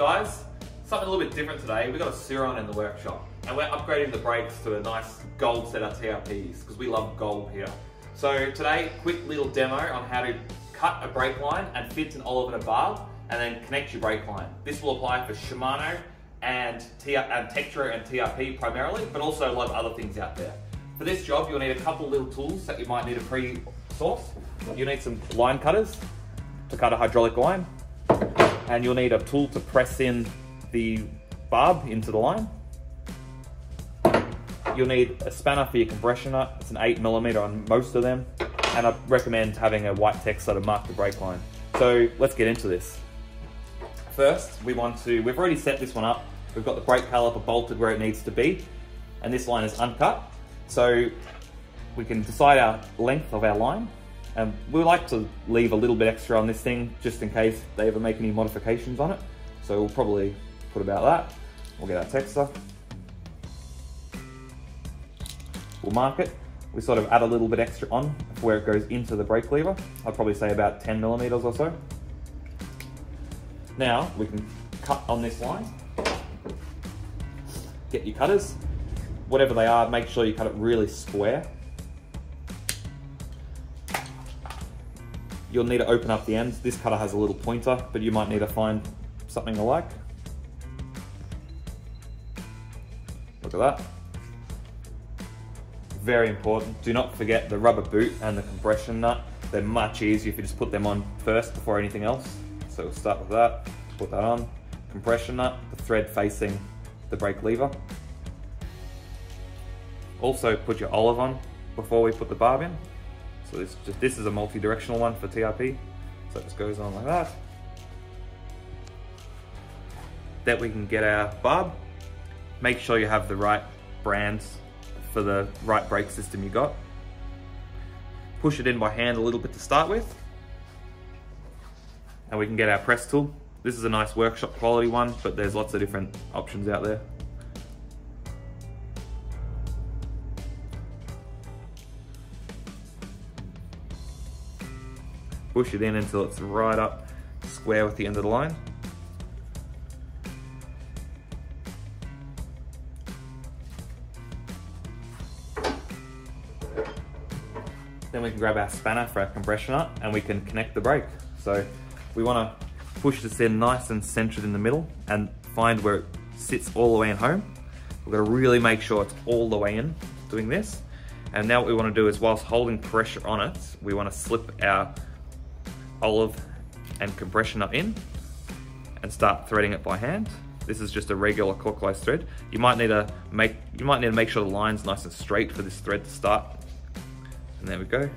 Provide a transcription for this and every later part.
guys? Something a little bit different today. We've got a Shorten in the workshop and we're upgrading the brakes to a nice gold set of TRPs because we love gold here. So today, quick little demo on how to cut a brake line and fit an olive in a barb and then connect your brake line. This will apply for Shimano and Tektro and TRP primarily, but also a lot of other things out there. For this job, you'll need a couple little tools that you might need to pre-source. You'll need some line cutters to cut a hydraulic line, and you'll need a tool to press in the barb into the line. You'll need a spanner for your compression nut. It's an 8mm on most of them, and I recommend having a white Texo to mark the brake line. So let's get into this. First, we've already set this one up. We've got the brake caliper bolted where it needs to be, and this line is uncut. So we can decide our length of our line, and we like to leave a little bit extra on this thing just in case they ever make any modifications on it. So we'll probably put about that. We'll get our Texo. We'll mark it. We sort of add a little bit extra on where it goes into the brake lever. I'd probably say about 10mm or so. Now we can cut on this line. Get your cutters. Whatever they are, make sure you cut it really square. You'll need to open up the ends. This cutter has a little pointer, but you might need to find something to like. Look at that. Very important. Do not forget the rubber boot and the compression nut. They're much easier if you just put them on first before anything else. So we'll start with that, put that on. Compression nut, the thread facing the brake lever. Also put your olive on before we put the barb in. So this is a multi-directional one for TRP. So it just goes on like that. Then we can get our barb. Make sure you have the right brands for the right brake system you got. Push it in by hand a little bit to start with. And we can get our press tool. This is a nice workshop quality one, but there's lots of different options out there. Push it in until it's right up square with the end of the line. Then we can grab our spanner for our compression nut and we can connect the brake. So we want to push this in nice and centered in the middle and find where it sits all the way in home. We've got to really make sure it's all the way in doing this. And now what we want to do is, whilst holding pressure on it, we want to slip our olive and compression nut in and start threading it by hand. This is just a regular clockwise thread. You might need to make sure the line's nice and straight for this thread to start. And there we go.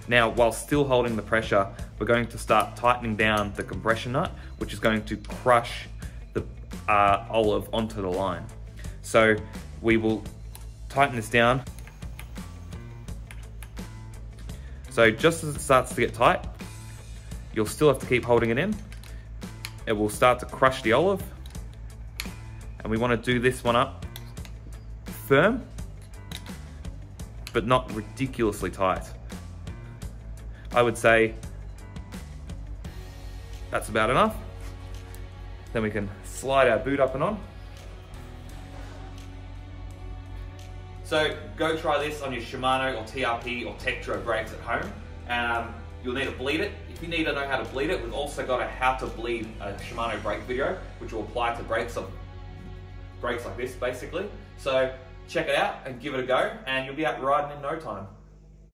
Now, while still holding the pressure, we're going to start tightening down the compression nut, which is going to crush the olive onto the line. So we will tighten this down. So just as it starts to get tight, you'll still have to keep holding it in. It will start to crush the olive. And we want to do this one up firm, but not ridiculously tight. I would say that's about enough. Then we can slide our boot up and on. So go try this on your Shimano or TRP or Tektro brakes at home. You'll need to bleed it. If you need to know how to bleed it, we've also got a how to bleed a Shimano brake video, which will apply to brakes like this basically. So check it out and give it a go, and you'll be out riding in no time.